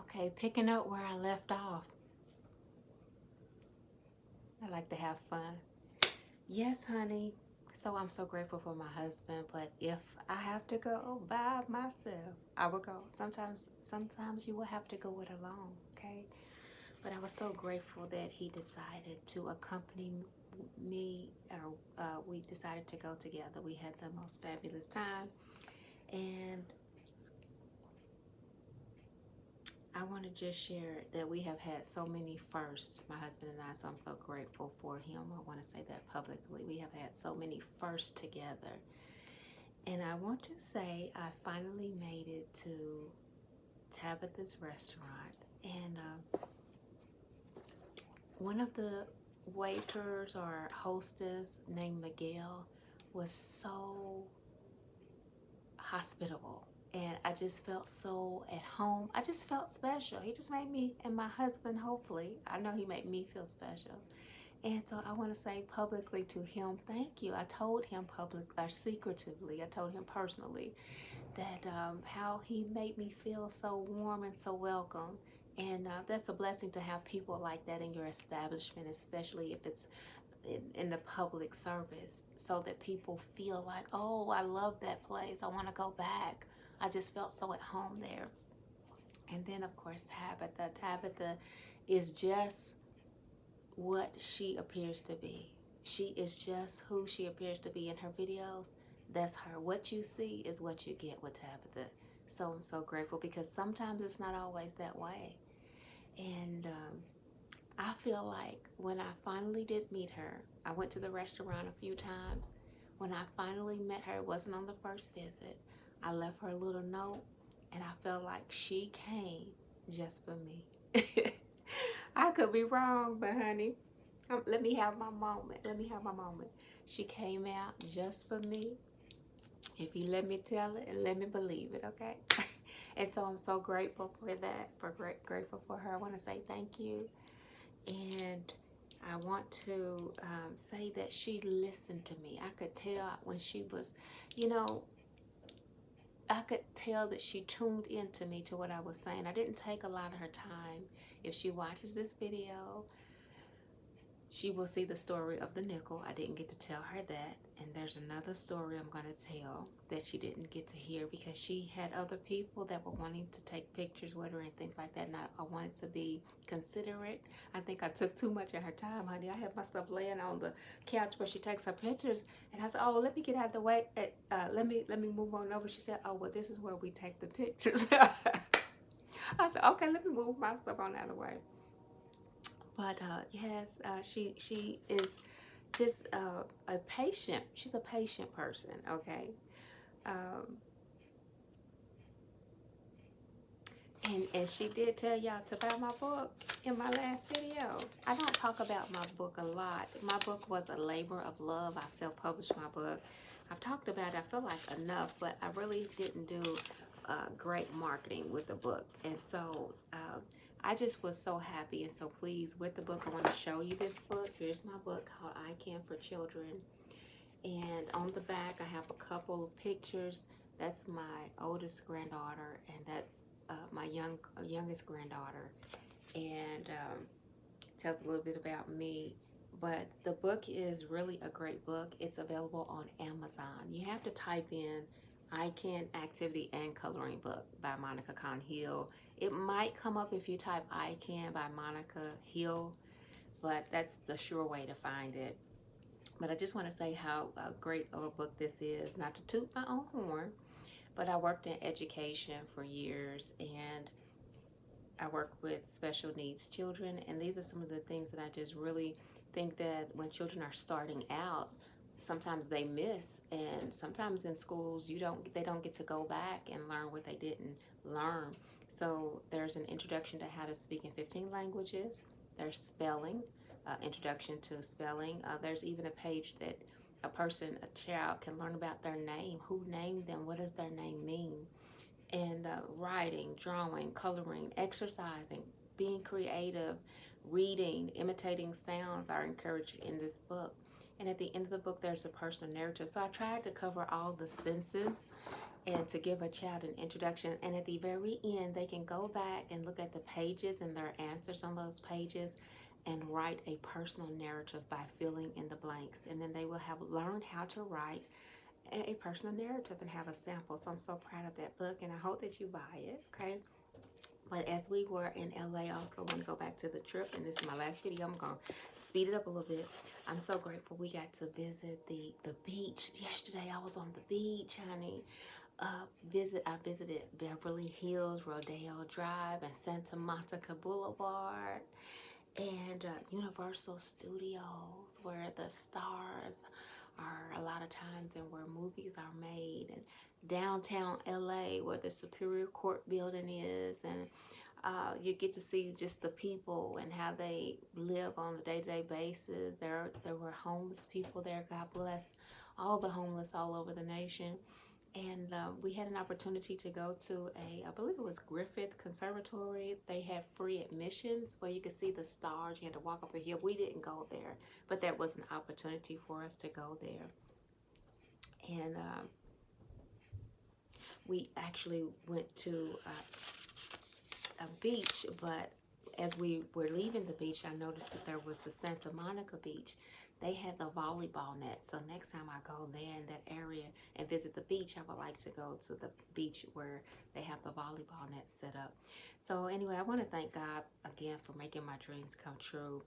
Okay, picking up where I left off. I like to have fun. Yes, honey. So I'm so grateful for my husband, but if I have to go by myself, I will go. Sometimes you will have to go it alone, okay? But I was so grateful that he decided to accompany me, or we decided to go together. We had the most fabulous time, and I want to just share that we have had so many firsts, my husband and I, so I'm so grateful for him. I want to say that publicly. We have had so many firsts together. And I want to say I finally made it to Tabitha's restaurant. And one of the waiters or hostess named Miguel was so hospitable, and I just felt so at home. I just felt special. He just made me, and my husband, hopefully, I know he made me feel special. And so I want to say publicly to him, thank you. I told him publicly, or secretively, I told him personally that how he made me feel so warm and so welcome. And that's a blessing to have people like that in your establishment, especially if it's in the public service, so that people feel like, oh, I love that place. I want to go back. I just felt so at home there. And then, of course, Tabitha. Tabitha is just what she appears to be. She is just who she appears to be in her videos. That's her. What you see is what you get with Tabitha. So I'm so grateful, because sometimes it's not always that way. And I feel like when I finally did meet her, I went to the restaurant a few times. When I finally met her, it wasn't on the first visit. I left her a little note, and I felt like she came just for me. I could be wrong, but honey, let me have my moment. Let me have my moment. She came out just for me. If you let me tell it and let me believe it, okay? And so I'm so grateful for that. Grateful for her. I want to say thank you. And I want to say that she listened to me. I could tell when she was, you know, I could tell that she tuned into me, to what I was saying. I didn't take a lot of her time. If she watches this video, she will see the story of the nickel. I didn't get to tell her that. And there's another story I'm going to tell that she didn't get to hear, because she had other people that were wanting to take pictures with her and things like that. And I wanted to be considerate. I think I took too much of her time, honey. I had myself laying on the couch where she takes her pictures. And I said, oh, let me get out of the way. Let me move on over. She said, oh, well, this is where we take the pictures. I said, okay, let me move my stuff on out of the way. But yes, she is just a patient. She's a patient person. Okay, um, and she did tell y'all to buy my book in my last video. I don't talk about my book a lot. My book was a labor of love. I self-published my book. I've talked about it, I feel like, enough, but I really didn't do great marketing with the book. And so I just was so happy and so pleased with the book. I want to show you this book. Here's my book called I Can for Children. And on the back, I have a couple of pictures. That's my oldest granddaughter, and that's my youngest granddaughter. And tells a little bit about me. But the book is really a great book. It's available on Amazon. You have to type in I Can Activity and Coloring Book by Monica Kahn Hill. It might come up if you type I Can by Monica Hill, but that's the sure way to find it. But I just want to say how great of a book this is. Not to toot my own horn, but I worked in education for years, and I work with special needs children, and these are some of the things that I just really think that when children are starting out, sometimes they miss, and sometimes in schools they don't get to go back and learn what they didn't learn. So there's an introduction to how to speak in 15 languages. There's spelling, introduction to spelling. There's even a page that a child can learn about their name, who named them, what does their name mean, and writing, drawing, coloring, exercising, being creative, reading, imitating sounds are encouraged in this book. And at the end of the book, there's a personal narrative. So I tried to cover all the senses and to give a child an introduction. And at the very end, they can go back and look at the pages and their answers on those pages and write a personal narrative by filling in the blanks. And then they will have learned how to write a personal narrative and have a sample. So I'm so proud of that book, and I hope that you buy it, okay? But as we were in LA, I also want to go back to the trip, and this is my last video. I'm going to speed it up a little bit. I'm so grateful we got to visit the beach. Yesterday, I was on the beach, honey. I visited Beverly Hills, Rodeo Drive, and Santa Monica Boulevard, and Universal Studios, where the stars are a lot of times and where movies are made, and downtown LA, where the Superior Court building is, and you get to see just the people and how they live on a day-to-day basis. There were homeless people there. God bless all the homeless all over the nation. And we had an opportunity to go to I believe it was Griffith Conservatory. They have free admissions where you could see the stars. You had to walk up a hill. We didn't go there, but there was an opportunity for us to go there. And we actually went to a beach, but as we were leaving the beach, I noticed that there was the Santa Monica beach. They had the volleyball net. So next time I go there in that area and visit the beach, I would like to go to the beach where they have the volleyball net set up. So anyway, I want to thank God again for making my dreams come true.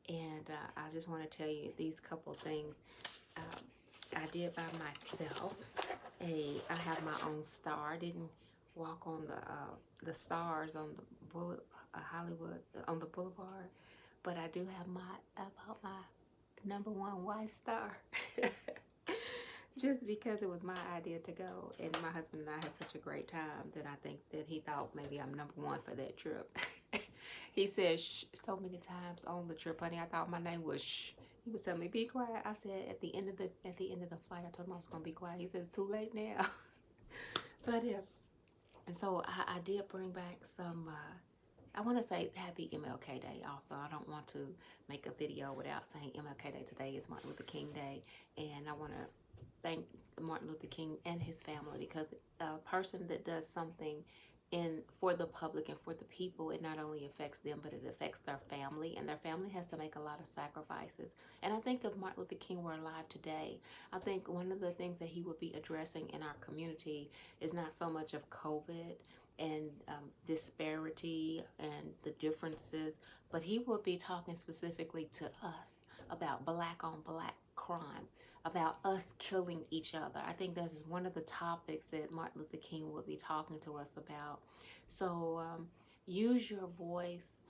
And I just want to tell you these couple things I did by myself. I have my own star. I didn't walk on the stars on the Hollywood on the boulevard, but I do have about my #1 wife star. Just because it was my idea to go, and my husband and I had such a great time that I think that he thought maybe I'm #1 for that trip. He said shh so many times on the trip, honey. I thought my name was shh. He was telling me be quiet. I said at the end of the flight, I told him I was gonna be quiet. He says too late now. But yeah. And so I did bring back some, I want to say happy MLK Day also. I don't want to make a video without saying MLK Day. Today is Martin Luther King Day. And I want to thank Martin Luther King and his family, because a person that does something for the public and for the people, it not only affects them, but it affects their family, and their family has to make a lot of sacrifices. And I think if Martin Luther King were alive today, I think one of the things that he would be addressing in our community is not so much of COVID and disparity and the differences, but he would be talking specifically to us about black on black crime, about us killing each other. I think that's one of the topics that Martin Luther King will be talking to us about. So use your voice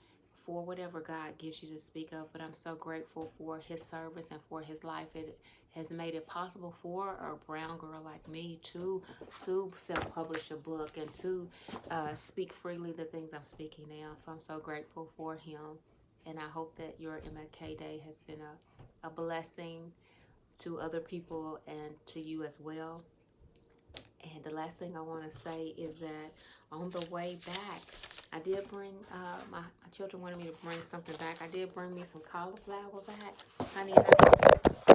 for whatever God gives you to speak of, but I'm so grateful for his service and for his life. It has made it possible for a brown girl like me to self-publish a book and to speak freely the things I'm speaking now. So I'm so grateful for him, and I hope that your MLK Day has been a blessing to other people and to you as well. And the last thing I want to say is that on the way back, I did bring, my children wanted me to bring something back. I did bring me some cauliflower back, honey, and